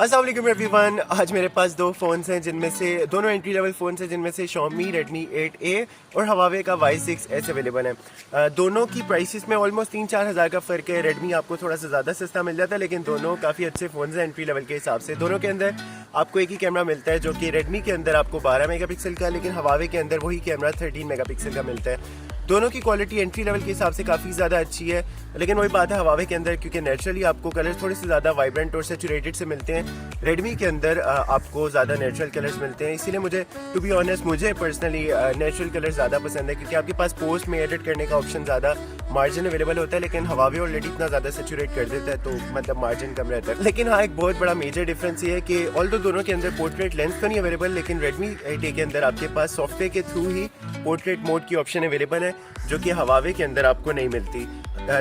अस्सलाम वालेकुम एवरीवन। आज मेरे पास दो फ़ोन्स हैं जिनमें से दोनों एंट्री लेवल फ़ोन्स हैं जिनमें से Xiaomi Redmi 8A और Huawei का Y6S अवेलेबल है। दोनों की प्राइसेस में ऑलमोस्ट 3-4 हज़ार का फ़र्क है। Redmi आपको थोड़ा सा ज़्यादा सस्ता मिल जाता है, लेकिन दोनों काफ़ी अच्छे फ़ोन्स हैं एंट्री लेवल के हिसाब से। दोनों के अंदर आपको एक ही कैमरा मिलता है, जो कि Redmi के अंदर आपको 12 मेगापिक्सल का, लेकिन Huawei के अंदर वही कैमरा 13 मेगापिक्सल का मिलता है। दोनों की क्वालिटी एंट्री लेवल के हिसाब से काफ़ी ज़्यादा अच्छी है, लेकिन वही बात है Huawei के अंदर क्योंकि नेचुरली आपको कलर्स थोड़े से ज़्यादा वाइब्रेंट और सेचुरेटेड से मिलते हैं। Redmi के अंदर आपको ज़्यादा नेचुरल कलर्स मिलते हैं, इसीलिए मुझे टू बी ऑनेस्ट मुझे पर्सनली नेचुरल कलर ज़्यादा पसंद है, क्योंकि आपके पास पोस्ट में एडिट करने का ऑप्शन ज़्यादा मार्जिन अवेलेबल होता है, लेकिन Huawei ऑलरेडी इतना ज़्यादा सेचुरेट कर देता है तो मतलब मार्जिन कम रहता है। लेकिन हाँ, एक बहुत बड़ा मेजर डिफरेंस ये है कि ऑल्दो दोनों के अंदर पोर्ट्रेट लेंस तो नहीं अवेलेबल, लेकिन Redmi 8A के अंदर आपके पास सॉफ्टवेयर के थ्रू ही पोर्ट्रेट मोड की ऑप्शन अवेलेबल है, जो कि Huawei के अंदर आपको नहीं मिलती।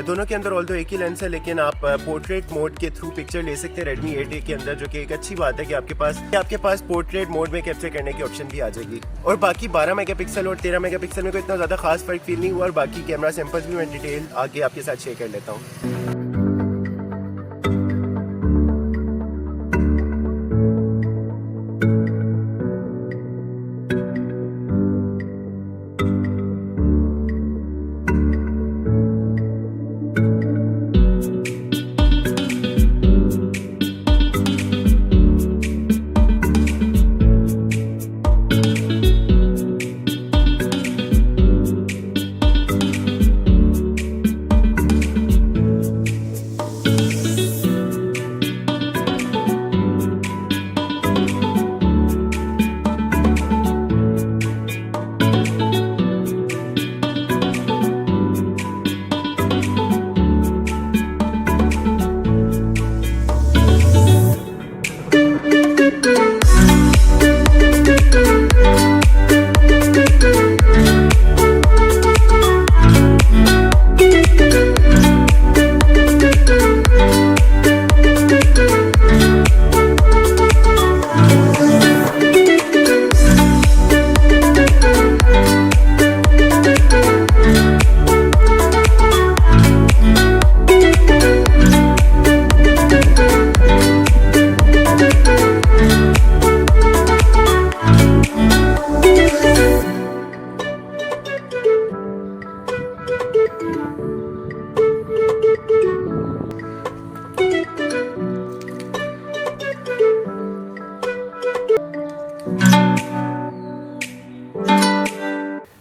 दोनों के अंदर ऑल्दो एक ही लेंस है, लेकिन आप पोर्ट्रेट मोड के थ्रू पिक्चर ले सकते हैं Redmi 8A के अंदर, जो कि एक अच्छी बात है कि आपके पास पोर्ट्रेट मोड में कैप्चर करने की ऑप्शन भी आ जाएगी। और बाकी 12 मेगापिक्सल और 13 मेगापिक्सल में कोई इतना ज़्यादा खास फर्क फील नहीं हुआ, और बाकी कैमरा सैंपल्स भी मैं डिटेल आगे आपके साथ शेयर कर लेता हूँ।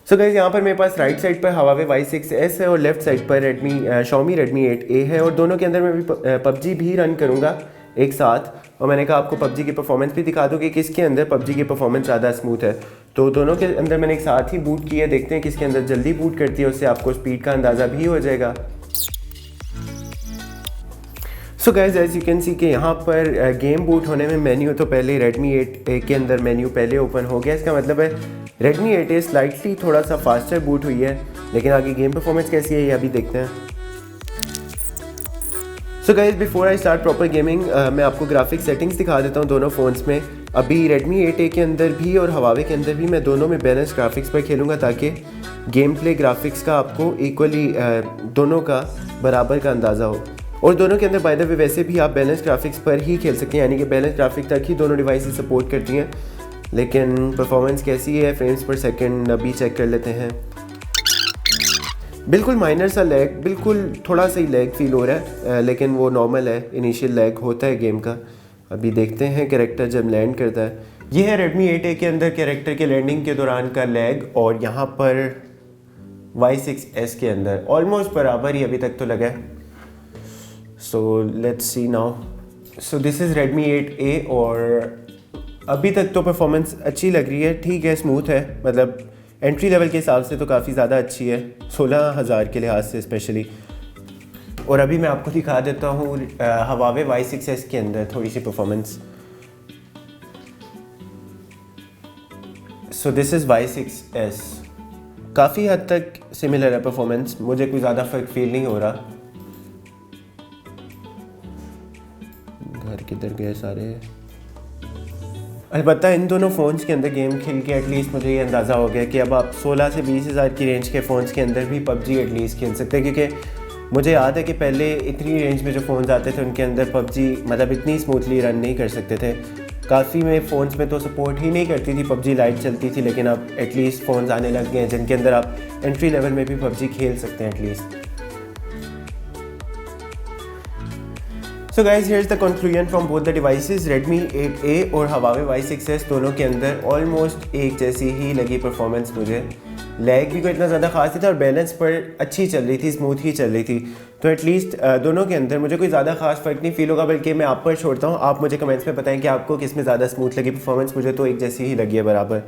सो गाइस, यहाँ पर मेरे पास राइट साइड पर Huawei Y6S है और लेफ्ट साइड पर Xiaomi Redmi 8A है, और दोनों के अंदर मैं भी PUBG भी रन करूँगा एक साथ। और मैंने कहा आपको PUBG की परफॉर्मेंस भी दिखा दूँ कि किसके अंदर PUBG की परफॉर्मेंस ज़्यादा स्मूथ है। तो दोनों के अंदर मैंने एक साथ ही बूट किया, देखते हैं किसके अंदर जल्दी बूट करती है, उससे आपको स्पीड का अंदाज़ा भी हो जाएगा। So guys, as you can see कि यहाँ पर गेम बूट होने में मेन्यू तो पहले Redmi 8A के अंदर मेन्यू पहले ओपन हो गया। इसका मतलब है Redmi 8A स्लाइटली थोड़ा सा फास्टर बूट हुई है, लेकिन आगे गेम परफॉर्मेंस कैसी है ये अभी देखते हैं। So guys, before I start proper gaming मैं आपको ग्राफिक सेटिंग्स दिखा देता हूँ दोनों फ़ोन्स में। अभी Redmi 8A के अंदर भी और Huawei के अंदर भी मैं दोनों में बैलेंस ग्राफिक्स पर खेलूँगा, ताकि गेम प्ले ग्राफिक्स का आपको इक्वली दोनों का बराबर का अंदाज़ा हो। और दोनों के अंदर बाय द वे वैसे भी आप बैलेंस ग्राफिक्स पर ही खेल सकते हैं, यानी कि बैलेंस ग्राफिक तक ही दोनों डिवाइसेस सपोर्ट करती हैं। लेकिन परफॉर्मेंस कैसी है फ्रेम्स पर सेकंड अभी चेक कर लेते हैं। बिल्कुल माइनर सा लैग, बिल्कुल थोड़ा सा ही लैग फील हो रहा है, लेकिन वो नॉर्मल है, इनिशियल लैग होता है गेम का। अभी देखते हैं कैरेक्टर जब लैंड करता है। ये है Redmi 8A के अंदर कैरेक्टर के लैंडिंग के दौरान का लैग, और यहाँ पर Y6S के अंदर ऑलमोस्ट बराबर ही अभी तक तो लगा है। So let's see now. So this is Redmi 8A, और अभी तक तो परफॉर्मेंस अच्छी लग रही है, ठीक है, स्मूथ है, मतलब एंट्री लेवल के हिसाब से तो काफ़ी ज़्यादा अच्छी है 16,000 के लिहाज से स्पेशली। और अभी मैं आपको दिखा देता हूँ Huawei Y6S के अंदर थोड़ी सी performance. So this is Y6S, काफ़ी हद तक सिमिलर है परफॉर्मेंस, मुझे कोई ज़्यादा फ़र्क फील नहीं हो रहा। घर किधर गए सारे। अलबत्ता इन दोनों फ़ोन्स के अंदर गेम खेल के एटलीस्ट मुझे ये अंदाज़ा हो गया कि अब आप 16 से 20 हज़ार की रेंज के फ़ोन्स के अंदर भी PUBG एटलीस्ट खेल सकते हैं, क्योंकि मुझे याद है कि पहले इतनी रेंज में जो फ़ोन्स आते थे उनके अंदर पबजी मतलब इतनी स्मूथली रन नहीं कर सकते थे। काफ़ी में फ़ोन्स में तो सपोर्ट ही नहीं करती थी पबजी, लाइट चलती थी, लेकिन अब एटलीस्ट फ़ोन्स आने लग गए हैं जिनके अंदर आप एंट्री लेवल में भी पबजी खेल सकते हैं at least. So guys here's the conclusion from both the devices. Redmi 8A और Huawei Y6S दोनों के अंदर ऑलमोस्ट एक जैसी ही लगी परफॉर्मेंस मुझे। लैग भी कोई इतना ज़्यादा खास नहीं था और बैलेंस पर अच्छी चल रही थी, स्मूथ ही चल रही थी। तो एटलीस्ट दोनों के अंदर मुझे कोई ज़्यादा खास फ़र्क नहीं फील होगा, बल्कि मैं आप पर छोड़ता हूँ। आप मुझे कमेंट्स में बताएं कि आपको किस में ज़्यादा स्मूथ लगी परफॉर्मेंस। मुझे तो एक जैसी ही लगी है बराबर।